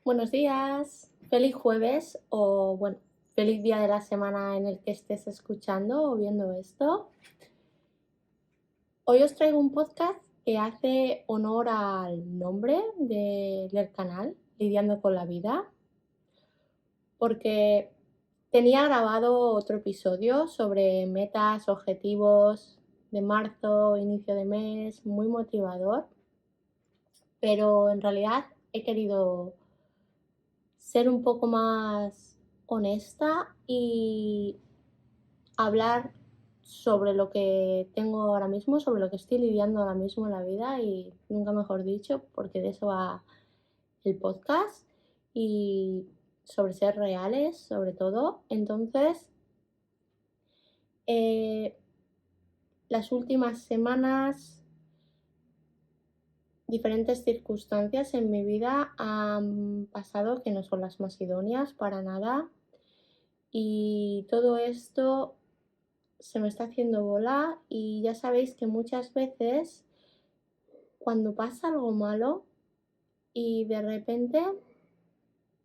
Buenos días, feliz jueves o bueno, feliz día de la semana en el que estés escuchando o viendo esto. Hoy os traigo un podcast que hace honor al nombre del canal, Lidiando con la vida, porque tenía grabado otro episodio sobre metas, objetivos de marzo, inicio de mes, muy motivador, pero en realidad he querido ser un poco más honesta y hablar sobre lo que tengo ahora mismo, sobre lo que estoy lidiando ahora mismo en la vida y nunca mejor dicho, porque de eso va el podcast y sobre ser reales, sobre todo. Entonces, eh, las últimas semanas, diferentes circunstancias en mi vida han pasado que no son las más idóneas para nada y todo esto se me está haciendo bola y ya sabéis que muchas veces cuando pasa algo malo y de repente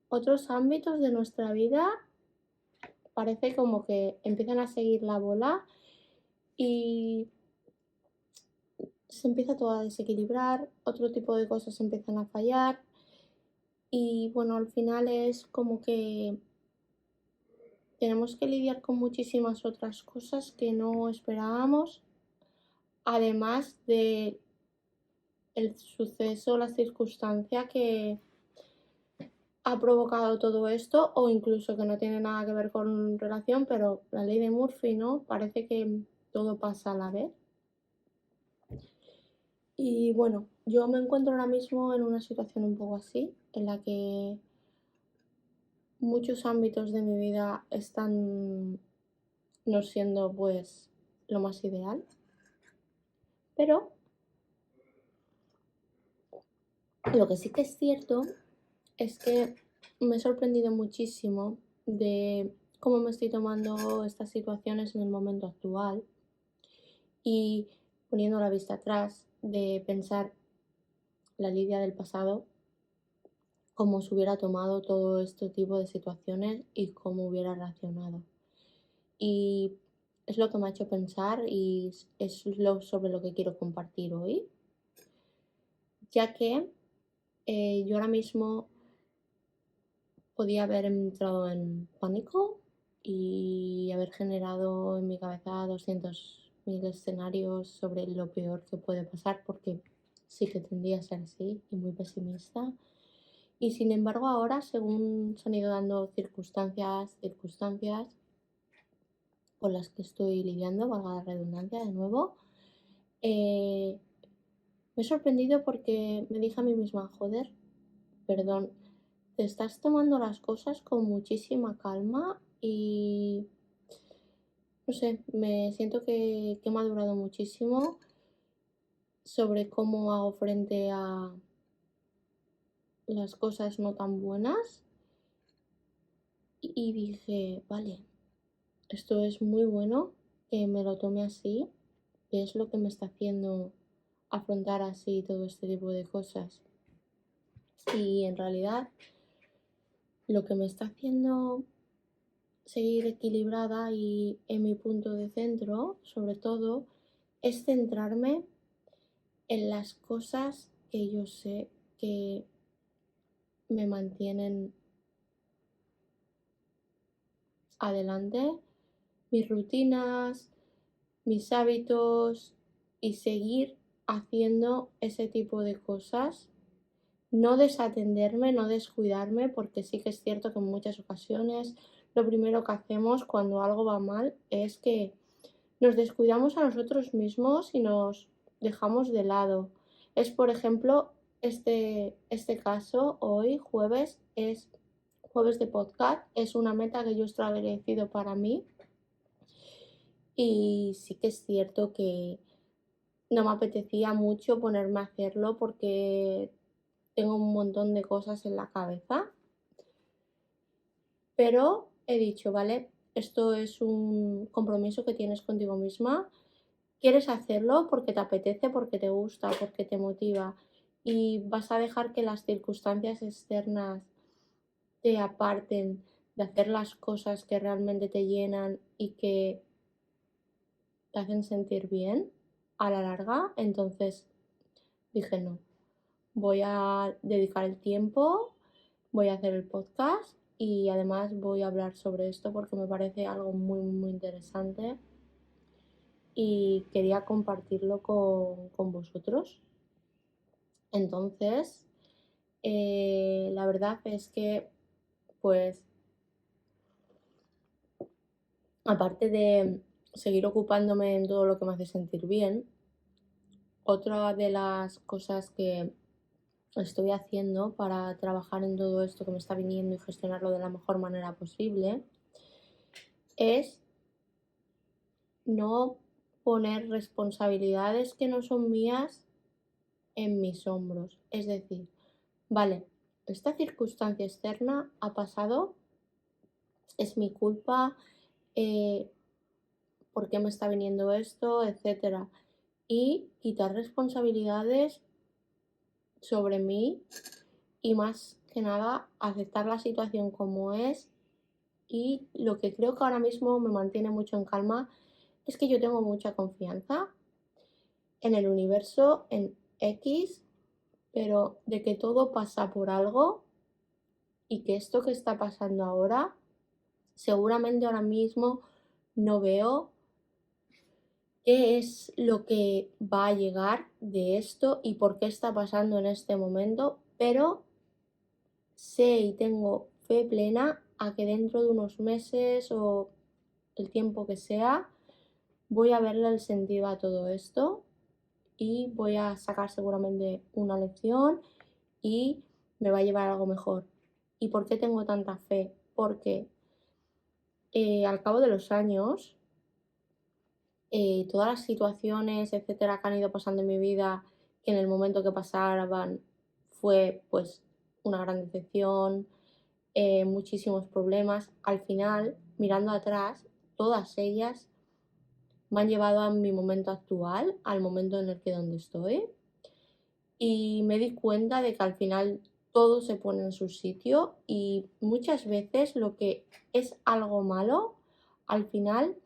otros ámbitos de nuestra vida parece como que empiezan a seguir la bola y se empieza todo a desequilibrar, otro tipo de cosas empiezan a fallar y bueno, al final es como que tenemos que lidiar con muchísimas otras cosas que no esperábamos, además de el suceso, la circunstancia que ha provocado todo esto, o incluso que no tiene nada que ver con relación, pero la ley de Murphy, ¿no? Parece que todo pasa a la vez. Y bueno, yo me encuentro ahora mismo en una situación un poco así, en la que muchos ámbitos de mi vida están no siendo pues lo más ideal, pero lo que sí que es cierto es que me he sorprendido muchísimo de cómo me estoy tomando estas situaciones en el momento actual y poniendo la vista atrás de pensar la Lidia del pasado, cómo se hubiera tomado todo este tipo de situaciones y cómo hubiera reaccionado. Y es lo que me ha hecho pensar y es lo sobre lo que quiero compartir hoy, ya que yo ahora mismo podía haber entrado en pánico y haber generado en mi cabeza 200.000 escenarios sobre lo peor que puede pasar, porque sí que tendría a ser así y muy pesimista. Y sin embargo, ahora, según se han ido dando circunstancias con las que estoy lidiando, valga la redundancia de nuevo, eh, me he sorprendido porque me dije a mí misma, joder, perdón, te estás tomando las cosas con muchísima calma y no sé, me siento que he madurado muchísimo sobre cómo hago frente a las cosas no tan buenas y dije, vale, esto es muy bueno que me lo tome así, que es lo que me está haciendo afrontar así todo este tipo de cosas. Y en realidad lo que me está haciendo seguir equilibrada y en mi punto de centro, sobre todo, es centrarme en las cosas que yo sé que me mantienen adelante, mis rutinas, mis hábitos y seguir haciendo ese tipo de cosas. No desatenderme, no descuidarme, porque sí que es cierto que en muchas ocasiones lo primero que hacemos cuando algo va mal es que nos descuidamos a nosotros mismos y nos dejamos de lado. Es, por ejemplo, este caso, hoy, jueves, es jueves de podcast, es una meta que yo he establecido para mí y sí que es cierto que no me apetecía mucho ponerme a hacerlo porque tengo un montón de cosas en la cabeza, pero he dicho, vale, esto es un compromiso que tienes contigo misma. Quieres hacerlo porque te apetece, porque te gusta, porque te motiva y vas a dejar que las circunstancias externas te aparten de hacer las cosas que realmente te llenan y que te hacen sentir bien a la larga. Entonces dije, no, voy a dedicar el tiempo, voy a hacer el podcast y además voy a hablar sobre esto porque me parece algo muy, muy interesante y quería compartirlo con vosotros. Entonces, la verdad es que, pues, aparte de seguir ocupándome en todo lo que me hace sentir bien, otra de las cosas que estoy haciendo para trabajar en todo esto que me está viniendo y gestionarlo de la mejor manera posible es no poner responsabilidades que no son mías en mis hombros. Es decir, vale, esta circunstancia externa ha pasado, es mi culpa, eh, por qué me está viniendo esto, etcétera. Y quitar responsabilidades sobre mí y más que nada aceptar la situación como es. Y lo que creo que ahora mismo me mantiene mucho en calma es que yo tengo mucha confianza en el universo, en X, pero de que todo pasa por algo y que esto que está pasando ahora, seguramente ahora mismo no veo qué es lo que va a llegar de esto y por qué está pasando en este momento, pero sé y tengo fe plena a que dentro de unos meses o el tiempo que sea, voy a verle el sentido a todo esto y voy a sacar seguramente una lección y me va a llevar a algo mejor. ¿Y por qué tengo tanta fe? Porque al cabo de los años, todas las situaciones, etcétera, que han ido pasando en mi vida, que en el momento que pasaban fue pues una gran decepción, muchísimos problemas, al final, mirando atrás, todas ellas me han llevado a mi momento actual, al momento en el que donde estoy. Y me di cuenta de que al final todo se pone en su sitio y muchas veces lo que es algo malo, al final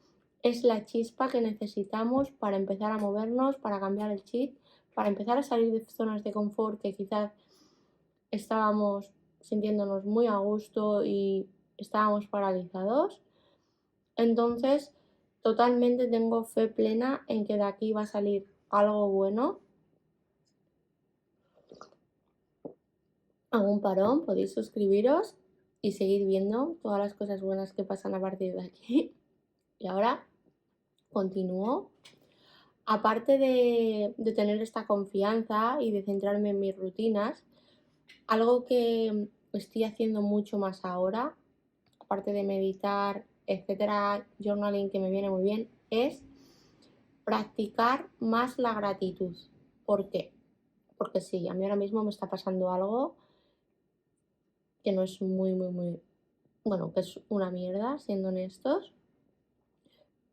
es la chispa que necesitamos para empezar a movernos, para cambiar el chip, para empezar a salir de zonas de confort que quizás estábamos sintiéndonos muy a gusto y estábamos paralizados. Entonces, totalmente tengo fe plena en que de aquí va a salir algo bueno. Hago un parón, podéis suscribiros y seguir viendo todas las cosas buenas que pasan a partir de aquí. Y ahora continúo. Aparte de tener esta confianza y de centrarme en mis rutinas, algo que estoy haciendo mucho más ahora, aparte de meditar, etcétera, journaling que me viene muy bien, es practicar más la gratitud. ¿Por qué? Porque sí, a mí ahora mismo me está pasando algo que no es muy, bueno, que es una mierda, siendo honestos,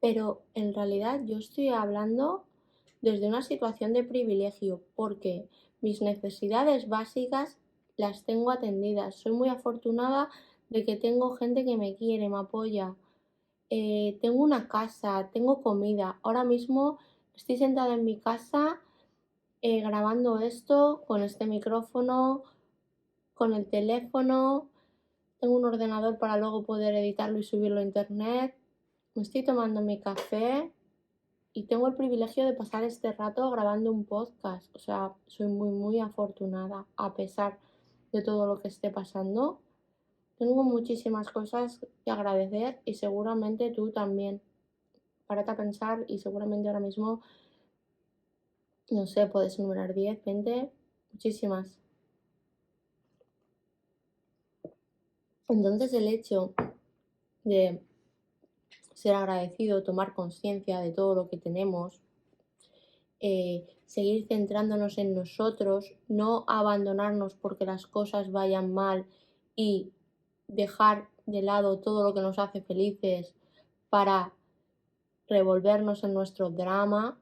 pero en realidad yo estoy hablando desde una situación de privilegio porque mis necesidades básicas las tengo atendidas. Soy muy afortunada de que tengo gente que me quiere, me apoya, tengo una casa, tengo comida. Ahora mismo estoy sentada en mi casa grabando esto con este micrófono, con el teléfono, tengo un ordenador para luego poder editarlo y subirlo a internet. Me estoy tomando mi café y tengo el privilegio de pasar este rato grabando un podcast. O sea, soy muy afortunada a pesar de todo lo que esté pasando. Tengo muchísimas cosas que agradecer y seguramente tú también. Párate a pensar y seguramente ahora mismo, no sé, puedes enumerar 10, 20, muchísimas. Entonces el hecho de ser agradecido, tomar conciencia de todo lo que tenemos, seguir centrándonos en nosotros, no abandonarnos porque las cosas vayan mal y dejar de lado todo lo que nos hace felices para revolvernos en nuestro drama,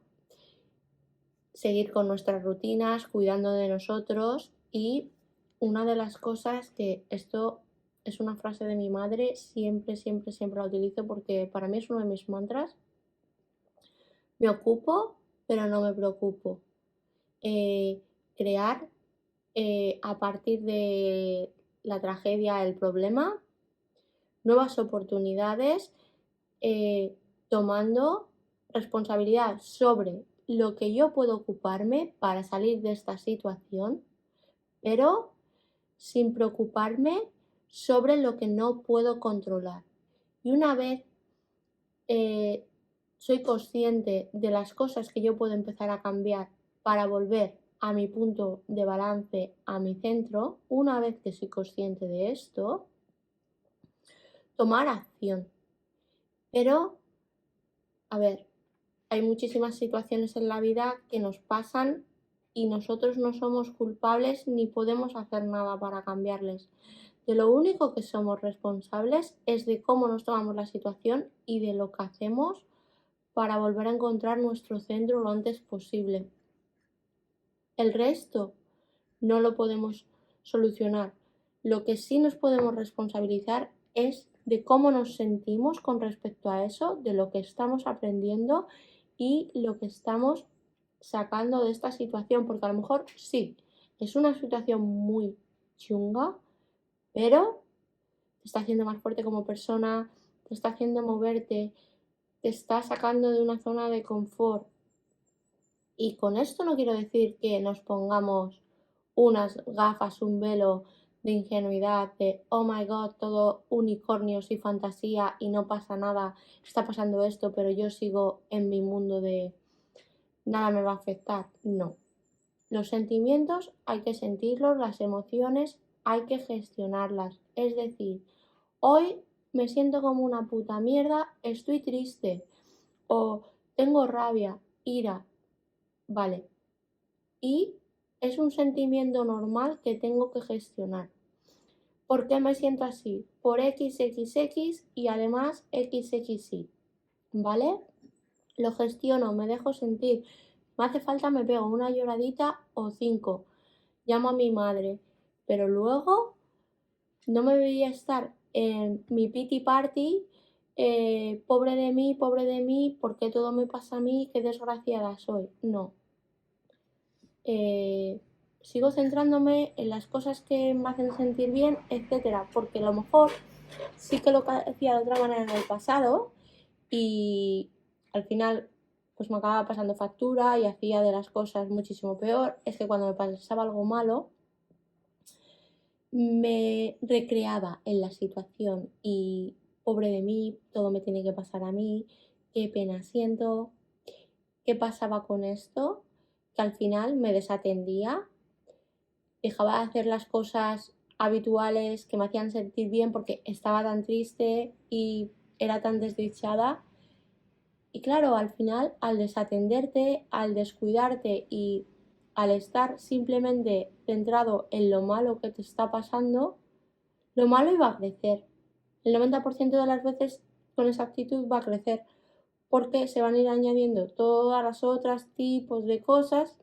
seguir con nuestras rutinas, cuidando de nosotros y una de las cosas que esto es una frase de mi madre, siempre, siempre, siempre la utilizo porque para mí es uno de mis mantras. Me ocupo, pero no me preocupo. Crear a partir de la tragedia, el problema, nuevas oportunidades, tomando responsabilidad sobre lo que yo puedo ocuparme para salir de esta situación, pero sin preocuparme sobre lo que no puedo controlar. Y una vez soy consciente de las cosas que yo puedo empezar a cambiar para volver a mi punto de balance, a mi centro, una vez que soy consciente de esto, tomar acción. Pero, a ver, hay muchísimas situaciones en la vida que nos pasan y nosotros no somos culpables ni podemos hacer nada para cambiarles. De lo único que somos responsables es de cómo nos tomamos la situación y de lo que hacemos para volver a encontrar nuestro centro lo antes posible. El resto no lo podemos solucionar. Lo que sí nos podemos responsabilizar es de cómo nos sentimos con respecto a eso, de lo que estamos aprendiendo y lo que estamos sacando de esta situación, porque a lo mejor sí, es una situación muy chunga, pero te está haciendo más fuerte como persona, te está haciendo moverte, te está sacando de una zona de confort. Y con esto no quiero decir que nos pongamos unas gafas, un velo de ingenuidad, de oh my god, todo unicornios y fantasía y no pasa nada, está pasando esto, pero yo sigo en mi mundo de nada me va a afectar. No. Los sentimientos hay que sentirlos, las emociones hay que gestionarlas. Es decir, hoy me siento como una puta mierda, estoy triste o tengo rabia, ira, vale. Y es un sentimiento normal que tengo que gestionar. ¿Por qué me siento así? Por XXX y además XXY, ¿vale? Lo gestiono, me dejo sentir. Me hace falta, me pego una lloradita o 5. Llamo a mi madre. Pero luego no me voy a estar en mi pity party, pobre de mí, ¿por qué todo me pasa a mí? Qué desgraciada soy. No. Sigo centrándome en las cosas que me hacen sentir bien, etcétera, porque a lo mejor sí que lo hacía de otra manera en el pasado y al final pues me acababa pasando factura y hacía de las cosas muchísimo peor. Es que cuando me pasaba algo malo me recreaba en la situación y pobre de mí, todo me tiene que pasar a mí, qué pena siento. ¿Qué pasaba con esto? Que al final me desatendía, dejaba de hacer las cosas habituales que me hacían sentir bien porque estaba tan triste y era tan desdichada. Y claro, al final, al desatenderte, al descuidarte y al estar simplemente centrado en lo malo que te está pasando, lo malo iba a crecer. El 90% de las veces con esa actitud va a crecer porque se van a ir añadiendo todas las otras tipos de cosas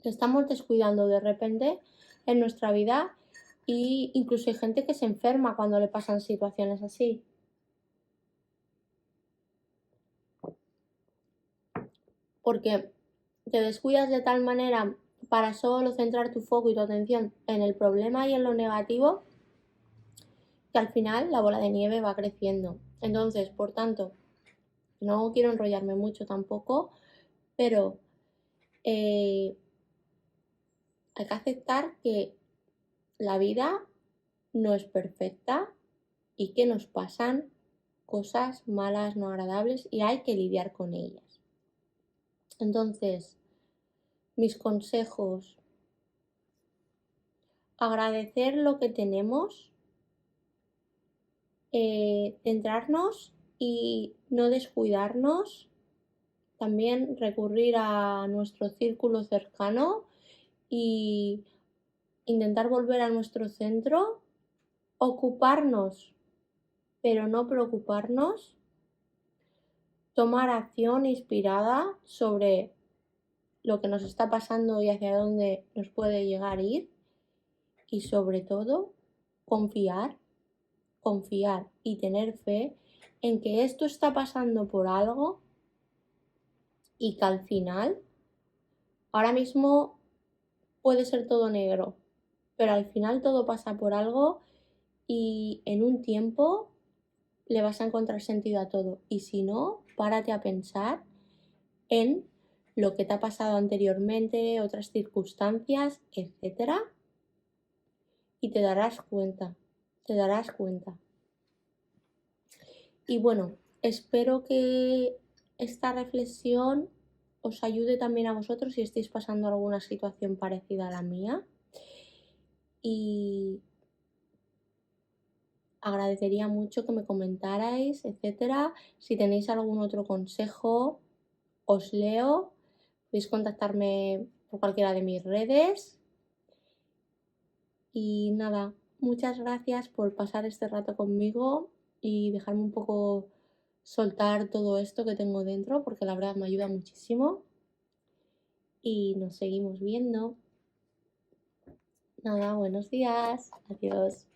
que estamos descuidando de repente en nuestra vida y incluso hay gente que se enferma cuando le pasan situaciones así. Porque te descuidas de tal manera para solo centrar tu foco y tu atención en el problema y en lo negativo que al final la bola de nieve va creciendo. Entonces, por tanto, no quiero enrollarme mucho tampoco, pero hay que aceptar que la vida no es perfecta y que nos pasan cosas malas, no agradables y hay que lidiar con ellas. Entonces, mis consejos, agradecer lo que tenemos, centrarnos y no descuidarnos, también recurrir a nuestro círculo cercano y intentar volver a nuestro centro, ocuparnos, pero no preocuparnos, tomar acción inspirada sobre lo que nos está pasando y hacia dónde nos puede llegar a ir y sobre todo confiar confiar y tener fe en que esto está pasando por algo y que al final, ahora mismo puede ser todo negro, pero al final todo pasa por algo y en un tiempo le vas a encontrar sentido a todo. Y si no, párate a pensar en lo que te ha pasado anteriormente, otras circunstancias, etcétera, y te darás cuenta, te darás cuenta. Y bueno, espero que esta reflexión os ayude también a vosotros si estáis pasando alguna situación parecida a la mía. Y agradecería mucho que me comentarais, etcétera. Si tenéis algún otro consejo, os leo. Podéis contactarme por cualquiera de mis redes. Y nada, muchas gracias por pasar este rato conmigo y dejarme un poco soltar todo esto que tengo dentro, porque la verdad me ayuda muchísimo. Y nos seguimos viendo. Nada, buenos días. Adiós.